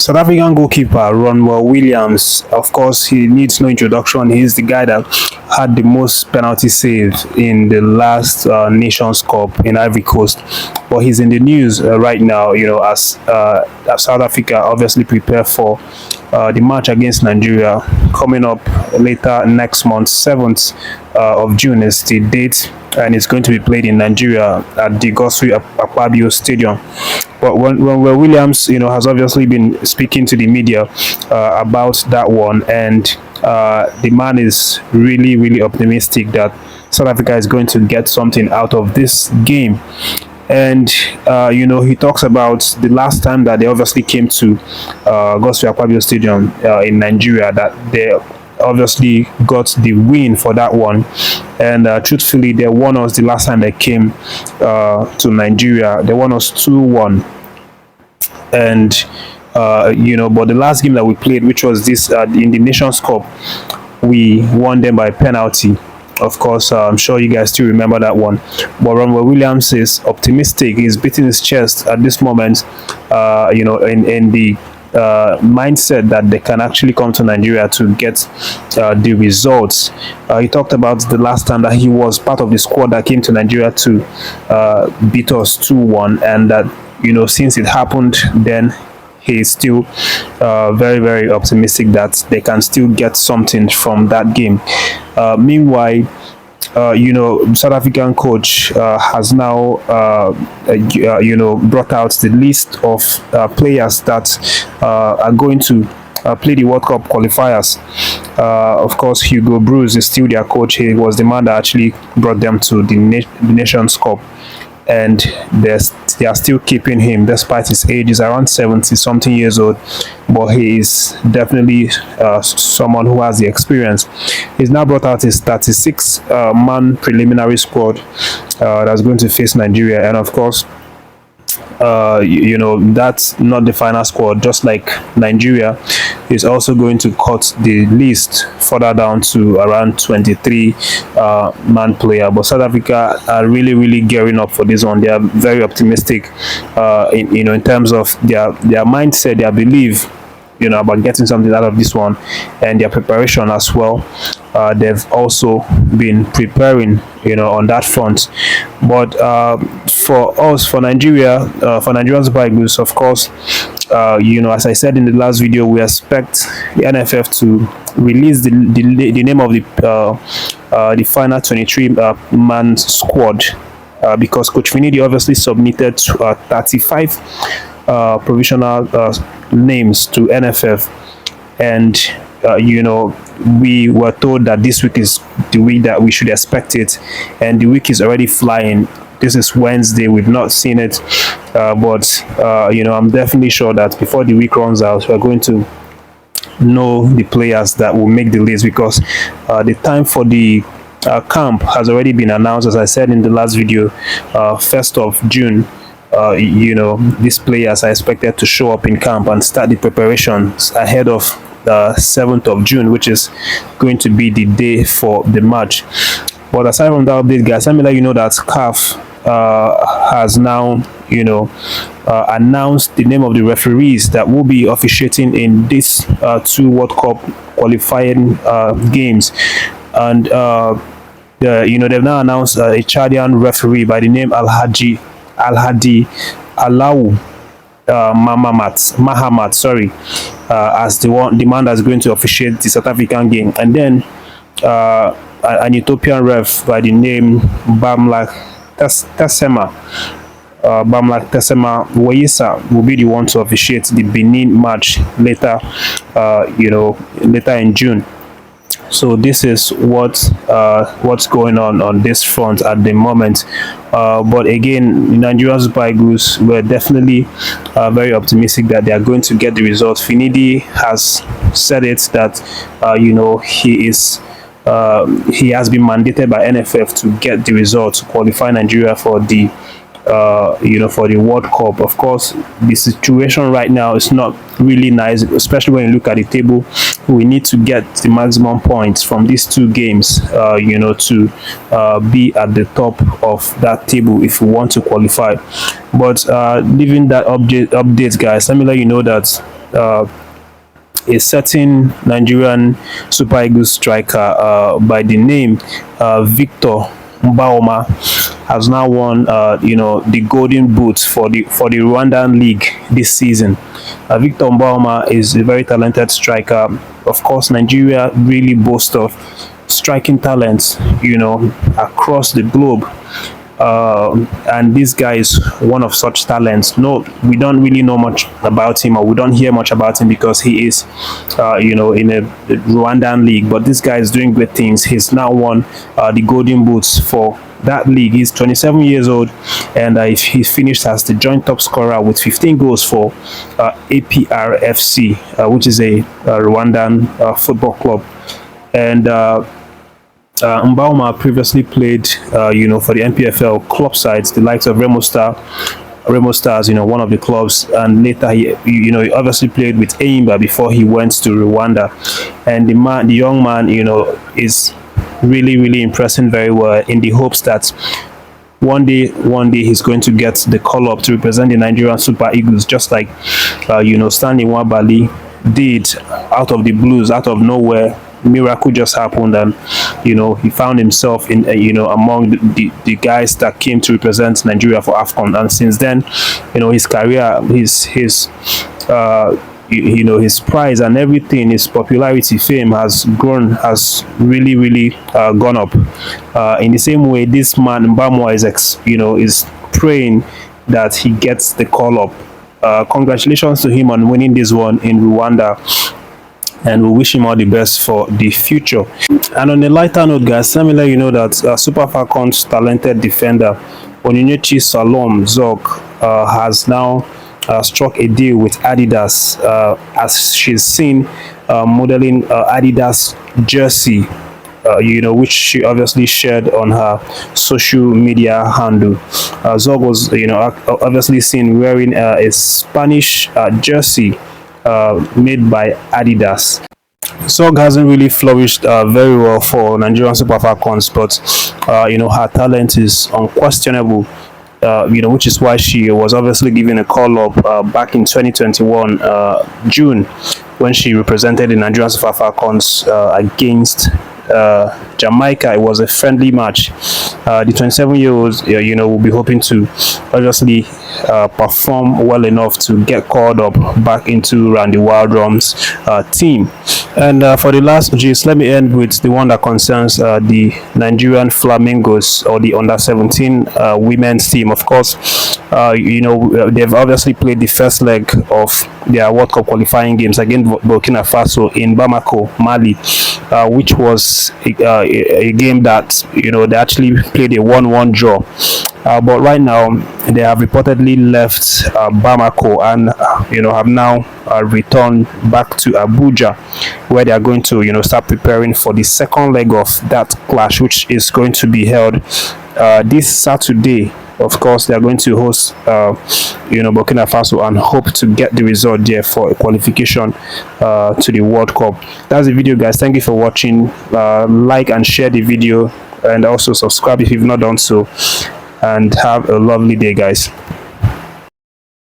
South African goalkeeper Ronwell Williams, of course, he needs no introduction. He's the guy that had the most penalty saves in the last Nations Cup in Ivory Coast. But he's in the news right now, as South Africa obviously prepare for the match against Nigeria coming up later next month. 7th of June is the date, and it's going to be played in Nigeria at the Gosri Akpabio Stadium. But when Williams, has obviously been speaking to the media about that one, and the man is really, really optimistic that South Africa is going to get something out of this game. And he talks about the last time that they obviously came to Gosri Akpabio Stadium in Nigeria, that they obviously got the win for that one. And truthfully, they won us the last time they came to Nigeria. They won us 2-1. And but the last game that we played, which was this in the Nations Cup, we won them by penalty. Of course, I'm sure you guys still remember that one. But Ronwell Williams is optimistic. He's beating his chest at this moment, in the mindset that they can actually come to Nigeria to get the results. He talked about the last time that he was part of the squad that came to Nigeria to beat us 2-1, and that, since it happened, then he is still very, very optimistic that they can still get something from that game. Meanwhile, South African coach has now, brought out the list of players that are going to play the World Cup qualifiers. Of course, Hugo Bruce is still their coach. He was the man that actually brought them to the Nations Cup. And they are still keeping him despite his age. He's around 70 something years old, but he is definitely someone who has the experience. He's now brought out his 36 man preliminary squad that's going to face Nigeria, and of course, that's not the final squad. Just like Nigeria is also going to cut the list further down to around 23 man player. But South Africa are really, really gearing up for this one. They are very optimistic in terms of their mindset, their belief about getting something out of this one, and their preparation as well. They've also been preparing on that front. But for us, for Nigeria, for Nigerians by Goose, of course, as I said in the last video, we expect the NFF to release the name of the final 23 man squad, because Coach Finidi obviously submitted 35 provisional names to NFF, and we were told that this week is the week that we should expect it, and the week is already flying. This is Wednesday. We've not seen it, but I'm definitely sure that before the week runs out, we're going to know the players that will make the list, because the time for the camp has already been announced. As I said in the last video, 1st of June. These players are expected to show up in camp and start the preparations ahead of the 7th of June, which is going to be the day for the match. But aside from that update, guys, let me let you know that CAF has now, announced the name of the referees that will be officiating in these 2 World Cup qualifying games. And they've now announced a Chadian referee by the name Alhadi Alau Mahamat, as the man that's going to officiate the South African game. And then an Ethiopian ref by the name Bamlak Tesema Wayisa will be the one to officiate the Benin match later in June. So this is what's going on this front at the moment. But again, Nigerian Super Eagles were definitely very optimistic that they are going to get the results. Finidi has said it that he has been mandated by NFF to get the results to qualify Nigeria for the for the World Cup. Of course, the situation right now is not really nice, especially when you look at the table. We need to get the maximum points from these 2 games, to be at the top of that table if we want to qualify. But leaving that update, guys, let me let you know that a certain Nigerian Super Eagles striker by the name Victor Mbaoma has now won the golden boot for the Rwandan league this season. Victor Mbaoma is a very talented striker. Of course, Nigeria really boasts of striking talents, across the globe. And this guy is one of such talents. No, we don't really know much about him, or we don't hear much about him because he is, in a Rwandan league. But this guy is doing great things. He's now won the golden boots for that league. He's 27 years old, and he finished as the joint top scorer with 15 goals for APRFC, which is a Rwandan football club. And Mbaoma previously played, for the NPFL club sides, the likes of Remo Stars, one of the clubs, and later he obviously played with Eimba before he went to Rwanda. And the young man, is really impressing very well, in the hopes that one day he's going to get the call up to represent the Nigerian Super Eagles, just like Stanley Nwabali did, out of the blues, out of nowhere. Miracle just happened, and he found himself in among the guys that came to represent Nigeria for AFCON. And since then, his career, his prize and everything, his popularity, fame has grown, has really gone up. In the same way, this man Mbaoma is praying that he gets the call up. Congratulations to him on winning this one in Rwanda, and we wish him all the best for the future. And on a lighter note, guys, let me let you know that Super Falcons talented defender Onyinyechi Salome Zogg has now struck a deal with Adidas, as she's seen modeling Adidas jersey, which she obviously shared on her social media handle. Zogg was obviously seen wearing a Spanish jersey made by Adidas. Zogg hasn't really flourished very well for Nigerian Super Falcons, but her talent is unquestionable. Which is why she was obviously given a call up back in 2021 June, when she represented the Nigerian Super Falcons against Jamaica. It was a friendly match. The 27-year-old, will be hoping to obviously perform well enough to get called up back into Randy Wildrum's team. And for the last gist, let me end with the one that concerns the Nigerian Flamingos, or the under-17 women's team. Of course, they've obviously played the first leg of their World Cup qualifying games against Burkina Faso in Bamako, Mali, which was a game that they actually played a 1-1 draw. But right now they have reportedly left Bamako and have now returned back to Abuja, where they are going to start preparing for the second leg of that clash, which is going to be held this Saturday. Of course, they are going to host Burkina Faso and hope to get the result there for a qualification to the World Cup. That's the video, guys. Thank you for watching. Like and share the video, and also subscribe if you've not done so, and have a lovely day, guys.